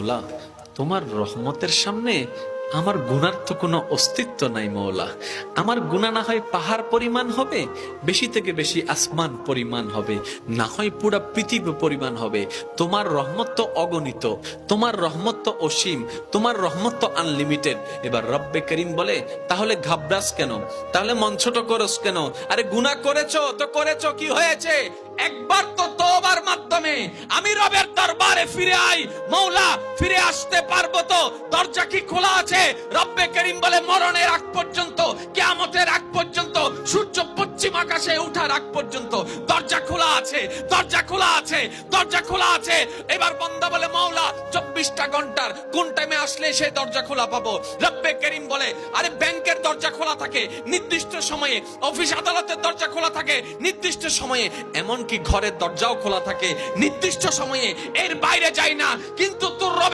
মৌলা, তোমার রহমতের সামনে আমার গুনার তো কোনো অস্তিত্ব নাই মৌলা। আমার গুনাহ না হয় পাহাড় পরিমাণ হবে, বেশি থেকে বেশি আসমান পরিমাণ হবে, না হয় পুরা পৃথিবী পরিমাণ হবে। তোমার রহমত তো অগণিত, তোমার রহমত তো অসীম, তোমার রহমত তো আনলিমিটেড। এবার রব্বে করিম বলে, তাহলে ঘাবড়াস কেন, তাহলে মন ছোট করস কেন? আরে গুনাহ করেছো তো করেছো, কি হয়েছে? একবার তো তওবার মাধ্যমে আমি রবের দরবারে ফিরে আই। মৌলা, ফিরে আসতে পারবো তো? দরজা কি খোলা আছে? রব্বে করিম বলে, মরণের আগ পর্যন্ত, কিয়ামতের আগ পর্যন্ত, সূর্য পশ্চিম আকাশে ওঠার আগ পর্যন্ত দরজা খোলা আছে, দরজা খোলা আছে, দরজা খোলা আছে। এবার বান্দা বলে, মৌলা 24টা ঘন্টার কোন টাইমে আসলে সেই দরজা খোলা পাবো? রব্বে করিম বলে, আরে ব্যাংকের দরজা খোলা থাকে নির্দিষ্ট সময়ে, অফিস আদালতের দরজা খোলা থাকে নির্দিষ্ট সময়ে, এমনকি ঘরের দরজাও খোলা থাকে নির্দিষ্ট সময়ে, এর বাইরে যায় না। কিন্তু তোর